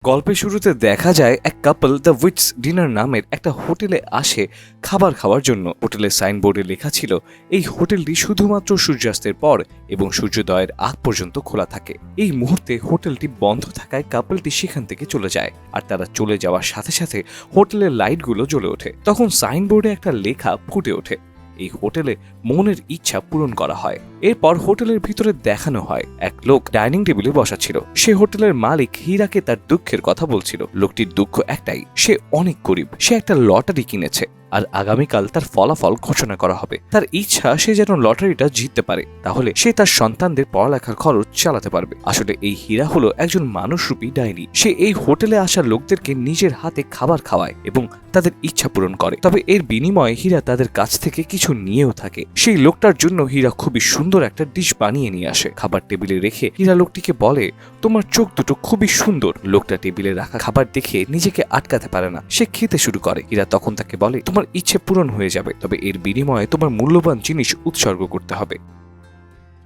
গল্পের শুরুতে দেখা যায় এক কাপল দ্য উইটস ডিনার নামের একটা হোটেলে আসে খাবার খাওয়ার জন্য। হোটেলের সাইনবোর্ডে লেখা ছিল এই হোটেলটি শুধুমাত্র সূর্যাস্তের পর এবং সূর্যোদয়ের আগ পর্যন্ত খোলা থাকে। এই মুহূর্তে হোটেলটি বন্ধ থাকায় কাপলটি সেখান থেকে চলে যায়, আর তারা চলে যাওয়ার সাথে সাথে হোটেলের লাইটগুলো জ্বলে ওঠে। তখন সাইনবোর্ডে একটা লেখা ফুটে ওঠে, এই হোটেলে মনের ইচ্ছা পূরণ করা হয়। এরপর হোটেলের ভিতরে দেখানো হয় এক লোক ডাইনিং টেবিলে বসা ছিল। সে হোটেলের মালিক হীরাকে তার দুঃখের কথা বলছিল। লোকটির দুঃখ একটাই, সে অনেক গরিব। সে একটা লটারি কিনেছে আর আগামীকাল তার ফলাফল ঘোষণা করা হবে। তার ইচ্ছা সে যেন লটারিটা জিততে পারে, তাহলে সে তার সন্তানদের পড়ালেখার খরচ চালাতে পারবে। আসলে এই হীরা হলো একজন মানুষরূপী ডাইনি। সে এই হোটেলে আসা লোকদেরকে নিজের হাতে খাবার খাওয়ায় এবং তাদের ইচ্ছা পূরণ করে। তবে এর বিনিময়ে হীরা তাদের কাছ থেকে কিছু নিয়েও থাকে। সেই লোকটার জন্য হীরা খুবই সুন্দর একটা ডিশ বানিয়ে নিয়ে আসে। খাবার টেবিলে রেখে হীরা লোকটিকে বলে, তোমার চোখ দুটো খুবই সুন্দর। লোকটা টেবিলে রাখা খাবার দেখে নিজেকে আটকাতে পারে না, সে খেতে শুরু করে। হীরা তখন তাকে বলে, তোমার ইচ্ছে পূরণ হয়ে যাবে, তবে এর বিনিময়ে তোমার মূল্যবান জিনিস উৎসর্গ করতে হবে।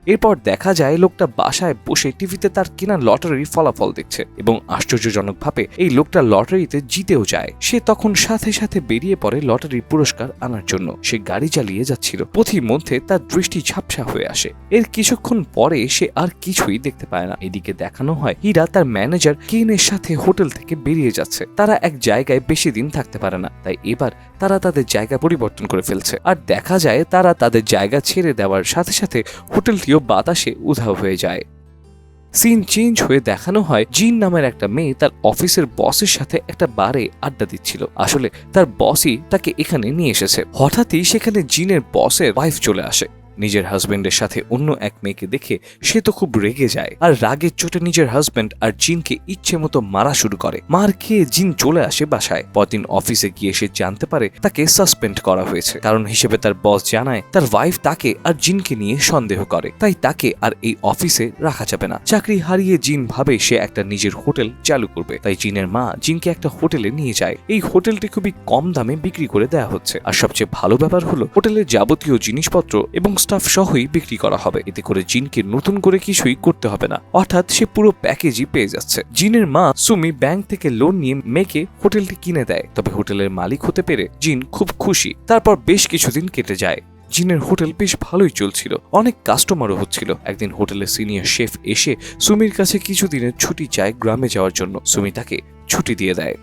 এরপর দেখা যায় লোকটা বাসায় বসে টিভিতে তার কেনা লটারির ফলাফল দেখছে এবং আশ্চর্যজনকভাবে এই লোকটা লটারিতে জিতেও যায়। সে তখন সাথে সাথে বেরিয়ে পড়ে লটারির পুরস্কার আনার জন্য। সে গাড়ি চালিয়ে যাচ্ছিল, পথির মধ্যে তার দৃষ্টি ঝাপসা হয়ে আসে। এর কিছুক্ষণ পরে সে আর কিছুই দেখতে পায় না। এদিকে দেখানো হয় হীরা তার ম্যানেজার কেনের সাথে হোটেল থেকে বেরিয়ে যাচ্ছে। তারা এক জায়গায় বেশি দিন থাকতে পারে না, তাই এবার তারা তাদের জায়গা পরিবর্তন করে ফেলছে। আর দেখা যায় তারা তাদের জায়গা ছেড়ে দেওয়ার সাথে সাথে হোটেলটিও বাতাসে উধাও হয়ে যায়। সিন চেঞ্জ হয়ে দেখানো হয় জিন নামের একটা মেয়ে তার অফিসের বসের সাথে একটা বারে আড্ডা দিচ্ছিল। আসলে তার বসই তাকে এখানে নিয়ে এসেছে। হঠাৎই সেখানে জিনের বসের ওয়াইফ চলে আসে। নিজের হাজবেন্ডের সাথে অন্য এক মেয়েকে দেখে সে তো খুব রেগে যায়, আর রাগের চোটে নিজের হাজবেন্ড আর জিনকে ইচ্ছে মতো মারা শুরু করে। মার খেয়ে জিন চলে আসে বাসায়। পরদিন অফিসে গিয়ে সে জানতে পারে তাকে সাসপেন্ড করা হয়েছে। কারণ হিসেবে তার বস জানায় তার ওয়াইফ তাকে আর জিনকে নিয়ে সন্দেহ করে, তাই তাকে আর এই অফিসে রাখা যাবে না। চাকরি হারিয়ে জিন ভাবে সে একটা নিজের হোটেল চালু করবে, তাই জিনের মা জিনকে একটা হোটেলে নিয়ে যায়। এই হোটেলটি খুবই কম দামে বিক্রি করে দেওয়া হচ্ছে, আর সবচেয়ে ভালো ব্যাপার হলো হোটেলের যাবতীয় জিনিসপত্র এবং স্টাফ সহই বিক্রি করা হবে। এতে করে জিনকে নতুন করে কিছুই করতে হবে না, অর্থাৎ সে পুরো প্যাকেজই পেয়ে যাচ্ছে। জিনের মা সুমি ব্যাংক থেকে লোন নিয়ে মেয়েকে হোটেলটি কিনে দেয়। তবে হোটেলের মালিক হতে পেরে জিন খুব খুশি। তারপর বেশ কিছুদিন কেটে যায়। জিনের হোটেল বেশ ভালোই চলছিল, অনেক কাস্টমারও হচ্ছিল। একদিন হোটেলের সিনিয়র শেফ এসে সুমির কাছে কিছুদিনের ছুটি চায় গ্রামে যাওয়ার জন্য। সুমি তাকে ছুটি দিয়ে দেয়।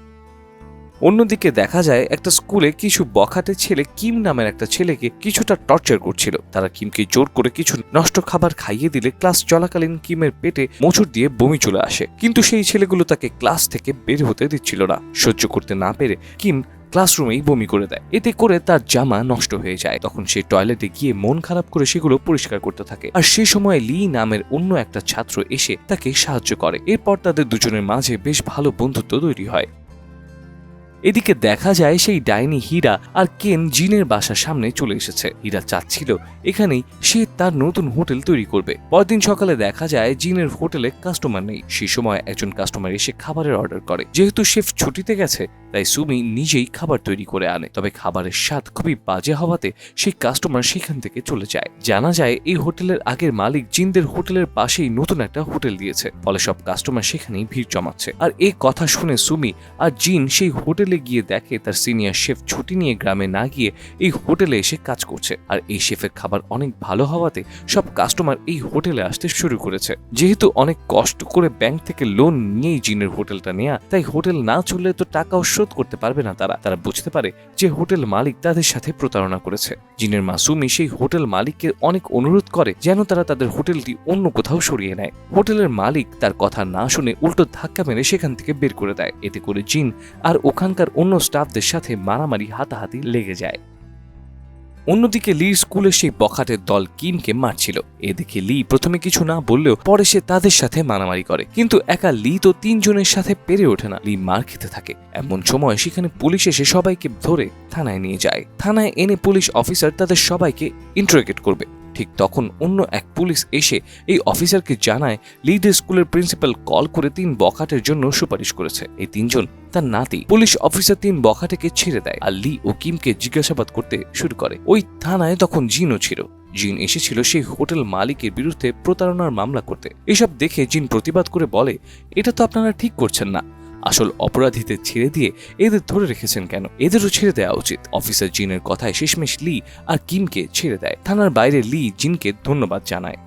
অন্যদিকে দেখা যায় একটা স্কুলে কিছু বখাটে ছেলে কিম নামের একটা ছেলেকে কিছুটা টর্চার করছিল। তারা কিমকে জোর করে কিছু নষ্ট খাবার খাইয়ে দিলে ক্লাস চলাকালীন কিমের পেটে মোচড় দিয়ে বমি চলে আসে, কিন্তু সেই ছেলেগুলো তাকে ক্লাস থেকে বের হতে দিচ্ছিল না। সহ্য করতে না পেরে কিম ক্লাসরুমেই বমি করে দেয়। এতে করে তার জামা নষ্ট হয়ে যায়। তখন সে টয়লেটে গিয়ে মন খারাপ করে সেগুলো পরিষ্কার করতে থাকে, আর সে সময় লি নামের অন্য একটা ছাত্র এসে তাকে সাহায্য করে। এরপর তাদের দুজনের মাঝে বেশ ভালো বন্ধুত্ব তৈরি হয়। এদিকে দেখা যায় সেই ডাইনি হীরা আর কেন জিনের বাসার সামনে চলে এসেছে। হীরা চাচ্ছিল এখানেই সে তার নতুন হোটেল তৈরি করবে। পরদিন সকালে দেখা যায় জিনের হোটেলে কাস্টমার নেই। সেই সময় একজন কাস্টমার এসে খাবারের অর্ডার করে। যেহেতু শেফ ছুটিতে গেছে, তাই সুমি নিজেই খাবার তৈরি করে আনে। তবে খাবারের স্বাদ খুবই বাজে হওয়াতে সেই কাস্টমার সেখান থেকে চলে যায়। জানা যায় এই হোটেলের আগের মালিক জিনদের হোটেলের পাশেই নতুন একটা হোটেল দিয়েছে, ফলে সব কাস্টমার সেখানেই ভিড় জমাচ্ছে। আর এই কথা শুনে সুমি আর জিন সেই হোটেলে গিয়ে দেখে তার সিনিয়র শেফ ছুটি নিয়ে গ্রামে না গিয়ে এই হোটেলে এসে কাজ করছে। আর এই শেফের খাবার অনেক ভালো হওয়াতে সব কাস্টমার এই হোটেলে আসতে শুরু করেছে। যেহেতু অনেক কষ্ট করে ব্যাংক থেকে লোন নিয়েই জিনের হোটেলটা নেয়া, তাই হোটেল না চললে তো টাকাও শোধ করতে পারবে না। তারা বুঝতে পারে যে হোটেল মালিক তাদের সাথে প্রতারণা করেছে। জিনের মা সুমি সেই হোটেল মালিককে অনেক অনুরোধ করে যেন তারা তাদের হোটেলটি অন্য কোথাও সরিয়ে নেয়। হোটেলের মালিক তার কথা না শুনে উল্টো ধাক্কা মেরে সেখান থেকে বের করে দেয়। এতে করে জিন আর ওখানকার অন্য স্টাফদের সাথে মারামারি হাতাহাতি লেগে যায়। অন্যদিকে লির স্কুলে সেই বখাটের দল কিমকে মারছিল। এদিকে লি প্রথমে কিছু না বললেও পরে সে তাদের সাথে মারামারি করে, কিন্তু একা লি তো তিনজনের সাথে পেরে ওঠে না। লি মার খেতে থাকে। এমন সময় সেখানে পুলিশ এসে সবাইকে ধরে থানায় নিয়ে যায়। থানায় এনে পুলিশ অফিসার তাদের সবাইকে ইন্টারোগেট করবে। ঠিক তখন অন্য এক পুলিশ এসে এই অফিসারকে জানায় লিডের স্কুলের প্রিন্সিপাল কল করে 3 বখাটের জন্য সুপারিশ করেছে। এই 3 জন তার নাতি। পুলিশ অফিসার 3 বখাটেকে ছেড়ে দেয় আর লি ও কিমকে জিজ্ঞাসাবাদ করতে শুরু করে। ওই থানায় তখন জিনও ছিল। জিন এসেছিল সেই হোটেল মালিকের বিরুদ্ধে প্রতারণার মামলা করতে। এসব দেখে জিন প্রতিবাদ করে বলে, এটা তো আপনারা ঠিক করছেন না। আসল অপরাধীদের ছেড়ে দিয়ে এদের ধরে রেখেছেন কেন? এদেরও ছেড়ে দেওয়া উচিত। অফিসার জিনের কথায় শেষমেশ লি আর কিমকে ছেড়ে দেয়। থানার বাইরে লি জিনকে ধন্যবাদ জানায়।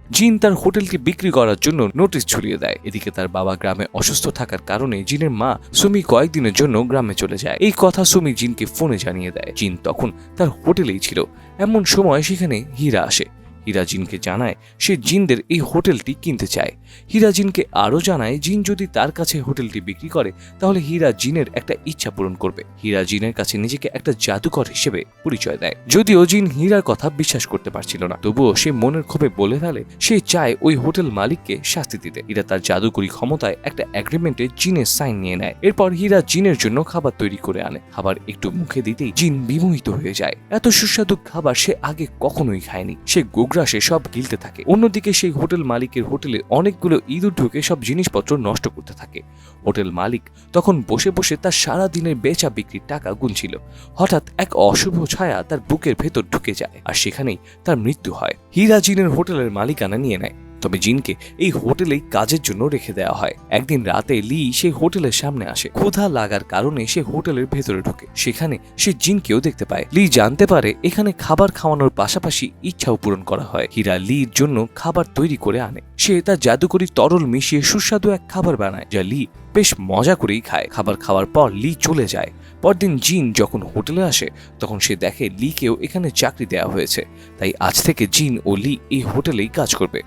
জিন তার হোটেলকে বিক্রি করার জন্য নোটিশ ঝুলিয়ে দেয়। এদিকে তার বাবা গ্রামে অসুস্থ থাকার কারণে জিনের মা সুমি কয়েকদিনের জন্য গ্রামে চলে যায়। এই কথা সুমি জিনকে ফোনে জানিয়ে দেয়। জিন তখন তার হোটেলেই ছিল। এমন সময় সেখানে হীরা আসে। হীরা জিনকে জানায় সে জিনদের এই হোটেলটি কিনতে চায়। হীরা জিনকে আরও জানায় জিন যদি তার কাছে হোটেলটি বিক্রি করে তাহলে হীরা জিনের একটা ইচ্ছা পূরণ করবে। হীরা জিনের কাছে নিজেকে একটা জাদুকর হিসেবে পরিচয় দেয়। যদিও জিন হীরার কথা বিশ্বাস করতে পারছিল না, তবুও সে মনের ক্ষোভে বলে ফেলে সে চায় ওই হোটেল মালিককে শাস্তি দিতে। হীরা তার জাদুকরি ক্ষমতায় একটা এগ্রিমেন্টে জিনের সাইন নিয়ে নেয়। এরপর হীরা জিনের জন্য খাবার তৈরি করে আনে। খাবার একটু মুখে দিতেই জিন বিমোহিত হয়ে যায়। এত সুস্বাদু খাবার সে আগে কখনোই খায়নি। সে গোগ্রাসে সব গিলতে থাকে। অন্যদিকে সেই হোটেল মালিকের হোটেলে অনেকগুলো ইঁদুর ঢুকে সব জিনিসপত্র নষ্ট করতে থাকে। হোটেল মালিক তখন বসে বসে তার সারা দিনের বেচা বিক্রির টাকা গুনছিল। হঠাৎ এক অশুভ ছায়া তার বুকের ভেতর ঢুকে যায় আর সেখানেই তার মৃত্যু হয়। হীরা জিনের হোটেলের মালিকানা নিয়ে নেয়, তবে জিনকে এই হোটেলেই কাজের জন্য রেখে দেওয়া হয়। একদিন রাতে লি সেই হোটেলের সামনে আসে। ক্ষুধা লাগার কারণে সে হোটেলের ভেতরে ঢোকে। সেখানে সে জিনকেও দেখতে পায়। লি জানতে পারে এখানে খাবার খাওয়ানোর পাশাপাশি ইচ্ছাও পূরণ করা হয়। হীরা লির জন্য খাবার তৈরি করে আনে। সে তার জাদুকরি তরল মিশিয়ে সুস্বাদু এক খাবার বানায়, যা লি বেশ মজা করেই খায়। খাবার খাওয়ার পর লি চলে যায়। পরদিন জিন যখন হোটেলে আসে তখন সে দেখে লিকেও এখানে চাকরি দেওয়া হয়েছে। তাই আজ থেকে জিন ও লি এই হোটেলেই কাজ করবে।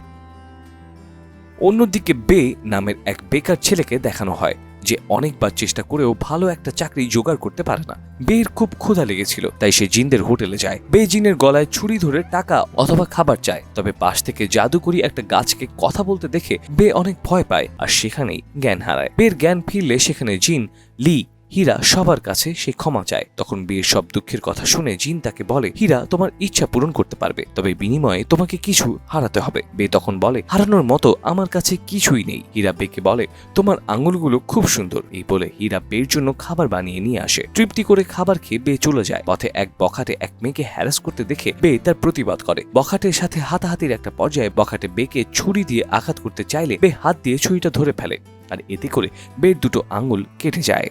অন্যদিকে বে নামের এক বেকার ছেলেকে দেখানো হয় যে অনেকবার চেষ্টা করেও ভালো একটা চাকরি জোগাড় করতে পারে না। বের খুব ক্ষুধা লেগেছিল, তাই সে জিনদের হোটেলে যায়। বে জিনের গলায় ছুরি ধরে টাকা অথবা খাবার চায়, তবে পাশ থেকে জাদুকরি একটা গাছকে কথা বলতে দেখে বে অনেক ভয় পায় আর সেখানেই জ্ঞান হারায়। বের জ্ঞান ফিরলে সেখানে জিন, লি, হীরা সবার কাছে সে ক্ষমা চায়। তখন বিয়ের সব দুঃখের কথা শুনে জিন তাকে বলে হীরা তোমার ইচ্ছা পূরণ করতে পারবে, তবে বিনিময়ে তোমাকে কিছু হারাতে হবে। বে তখন বলে হারানোর মতো আমার কাছে কিছুই নেই। হীরা বেকে বলে তোমার আঙুলগুলো খুব সুন্দর। এই বলে হীরা বের জন্য খাবার বানিয়ে নিয়ে আসে। তৃপ্তি করে খাবার খেয়ে বে চলে যায়। পথে এক বখাটে এক মেয়েকে হ্যারাস করতে দেখে বে তার প্রতিবাদ করে। বখাটের সাথে হাতাহাতির একটা পর্যায়ে বখাটে বেকে ছুরি দিয়ে আঘাত করতে চাইলে বে হাত দিয়ে ছুরিটা ধরে ফেলে আর এতে করে বের দুটো আঙুল কেটে যায়।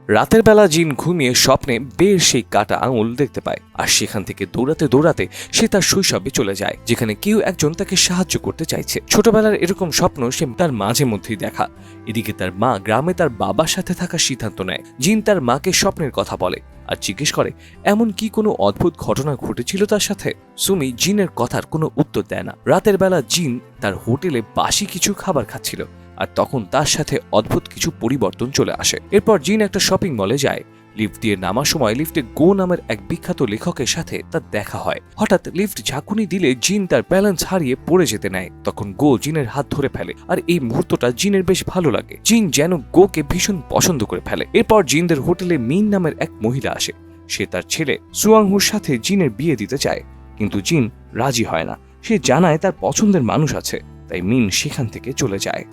রাতের বেলা জিন ঘুমিয়ে স্বপ্নে বের সেই কাটা আঙুল দেখতে পায় আর সেখান থেকে দৌড়াতে দৌড়াতে সে তার শৈশবে চলে যায়, যেখানে কেউ একজন তাকে সাহায্য করতে চাইছে। ছোটবেলার এরকম স্বপ্ন সে তার মাঝে মধ্যেই দেখা। এদিকে তার মা গ্রামে তার বাবার সাথে থাকার সিদ্ধান্ত নেয়। জিন তার মাকে স্বপ্নের কথা বলে আর জিজ্ঞেস করে এমন কি কোনো অদ্ভুত ঘটনা ঘটেছিল তার সাথে। সুমি জিনের কথার কোনো উত্তর দেয় না। রাতের বেলা জিন তার হোটেলে বাসি কিছু খাবার খাচ্ছিল আর তখন তার সাথে অদ্ভুত কিছু পরিবর্তন চলে আসে। এরপর জিন একটা শপিং মলে যায়। লিফট দিয়ে নামার সময় লিফটে গো নামের এক বিখ্যাত লেখকের সাথে তার দেখা হয়। হঠাৎ লিফট ঝাঁকুনি দিলে জিন তার ব্যালেন্স হারিয়ে পড়ে যেতে নেয়। তখন গো জিনের হাত ধরে ফেলে আর এই মুহূর্তটা জিনের বেশ ভালো লাগে। জিন যেন গোকে ভীষণ পছন্দ করে ফেলে। এরপর জিনদের হোটেলে মিন নামের এক মহিলা আসে। সে তার ছেলে সুয়াংহুর সাথে জিনের বিয়ে দিতে চায়, কিন্তু জিন রাজি হয় না। সে জানায় তার পছন্দের মানুষ আছে, তাই মিন সেখান থেকে চলে যায়।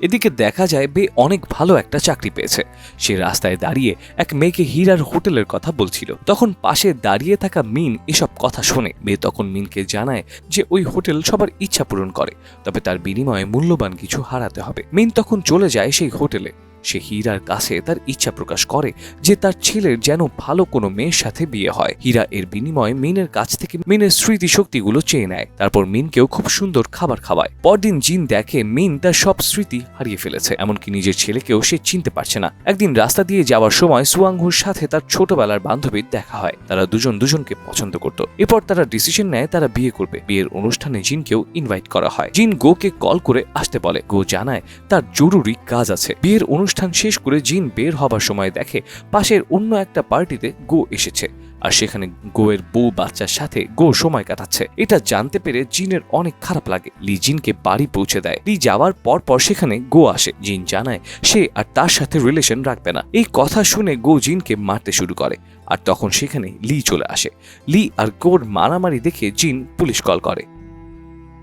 এদিকে দেখা যায় বে অনেক ভালো একটা চাকরি পেয়েছে। সে রাস্তায় দাঁড়িয়ে এক মেয়েকে হীরার হোটেলের কথা বলছিল। তখন পাশে দাঁড়িয়ে থাকা মিন এসব কথা শোনে। বে তখন মিনকে জানায় যে ওই হোটেল সবার ইচ্ছা পূরণ করে, তবে তার বিনিময়ে মূল্যবান কিছু হারাতে হবে। মিন তখন চলে যায় সেই হোটেলে। সে হীরার কাছে তার ইচ্ছা প্রকাশ করে যে তার ছেলের যেন ভালো কোনো মেয়ের সাথে বিয়ে হয়। হীরা এর বিনিময়ে মিনের কাছ থেকে মিনের স্মৃতি শক্তিগুলো চেয়ে নেয়। তারপর মিনকেও খুব সুন্দর খাবার খাওয়ায়। পরদিন জিন দেখে মিন তার সব স্মৃতি হারিয়ে ফেলেছে, এমনকি নিজের ছেলেকেও সে চিনতে পারছে না। একদিন রাস্তা দিয়ে যাওয়ার সময় সুয়াংহুর সাথে তার ছোটবেলার বান্ধবীর দেখা হয়। তারা দুজন দুজনকে পছন্দ করত। এরপর তারা ডিসিশন নেয় তারা বিয়ে করবে। বিয়ের অনুষ্ঠানে জিনকেও ইনভাইট করা হয়। জিন গোকে কল করে আসতে বলে। গো জানায় তার জরুরি কাজ আছে। বিয়ের অনুষ্ঠান শেষ করে জিন বের হবার সময় দেখে পাশের অন্য একটা পার্টিতে গো এসেছে আর সেখানে গোয়ের বউ বাচ্চার সাথে গো সময় কাটাচ্ছে। এটা জানতে পেরে জিনের অনেক খারাপ লাগে। লি জিনকে বাড়ি পৌঁছে দেয়। লি যাওয়ার পর সেখানে গো আসে। জিন জানায় সে আর তার সাথে রিলেশন রাখবে না। এই কথা শুনে গো জিনকে মারতে শুরু করে আর তখন সেখানে লি চলে আসে। লি আর গোর মারামারি দেখে জিন পুলিশ কল করে।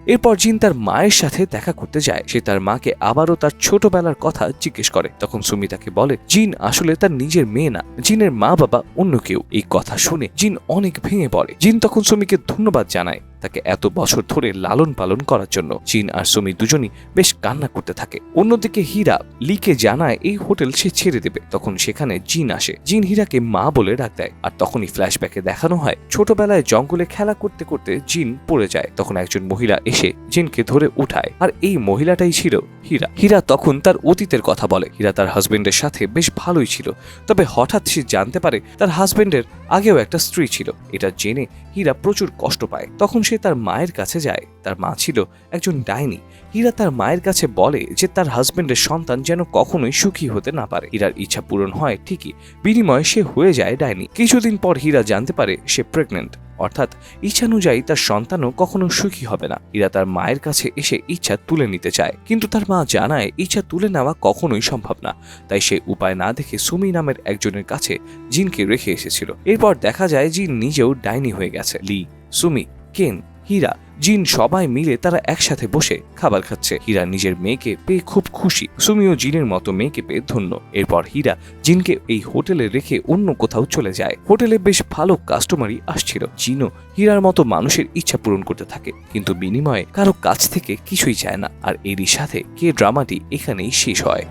এরপর জিন তার মায়ের সাথে দেখা করতে যায়। সে তার মাকে আবারও তার ছোটবেলার কথা জিজ্ঞেস করে। তখন সুমি তাকে বলে জিন আসলে তার নিজের মেয়ে না, জিনের মা বাবা অন্য কেউ। এই কথা শুনে জিন অনেক ভেঙে পড়ে। জিন তখন সুমিকে ধন্যবাদ জানায় তাকে এত বছর ধরে লালন পালন করার জন্য। জিন আর সুমি দুজনই বেশ কান্না করতে থাকে। অন্যদিকে হীরা লিকে জানায় এই হোটেল সে ছেড়ে দেবে। তখন সেখানে জিন আসে। জিন হীরাকে মা বলে ডাক দেয়। আর তখনই ফ্ল্যাশব্যাকে দেখানো হয় ছোটবেলায় জঙ্গলে খেলা করতে করতে জিন পড়ে যায়। তখন একজন মহিলা এসে জিনকে ধরে উঠায়, আর এই মহিলাটাই ছিল হীরা। হীরা তখন তার অতীতের কথা বলে। হীরা তার হাজবেন্ডের সাথে বেশ ভালোই ছিল, তবে হঠাৎ সে জানতে পারে তার হাজবেন্ডের আগেও একটা স্ত্রী ছিল। এটা জেনে হীরা প্রচুর কষ্ট পায়। তখন সে তার মায়ের কাছে যায়। তার মা ছিল একজন ডাইনি। হীরা তার মায়ের কাছে বলে যে তার হাজবেন্ডের সন্তান যেন কখনোই সুখী হতে না পারে। হীরার ইচ্ছা পূরণ হয় ঠিকই, বিনিময়ে সে হয়ে যায় ডাইনি। কিছুদিন পর হীরা জানতে পারে সে প্রেগনেন্ট, অর্থাৎ ইচ্ছানুযায়ী তার সন্তানও কখনো সুখী হবে না। হীরা তার মায়ের কাছে এসে ইচ্ছা তুলে নিতে চায়, কিন্তু তার মা জানায় ইচ্ছা তুলে নেওয়া কখনোই সম্ভব না। তাই সে উপায় না দেখে সুমি নামের একজনের কাছে জিনকে রেখে এসেছিল। এরপর দেখা যায় জিন নিজেও ডাইনি হয়ে গেছে। লি, সুমি, কেন, হীরা, জিন সবাই মিলে তারা একসাথে বসে খাবার খাচ্ছে। হীরা নিজের মেয়েকে পেয়ে খুব খুশি। সুমিও জিনের মতো মেয়েকে পেয়ে ধন্য। এরপর হীরা জিনকে এই হোটেলে রেখে অন্য কোথাও চলে যায়। হোটেলে বেশ ভালো কাস্টমারই আসছিল। জিনও হীরার মতো মানুষের ইচ্ছা পূরণ করতে থাকে, কিন্তু বিনিময়ে কারো কাছ থেকে কিছুই চায় না। আর এরই সাথে কে ড্রামাটি এখানেই শেষ হয়।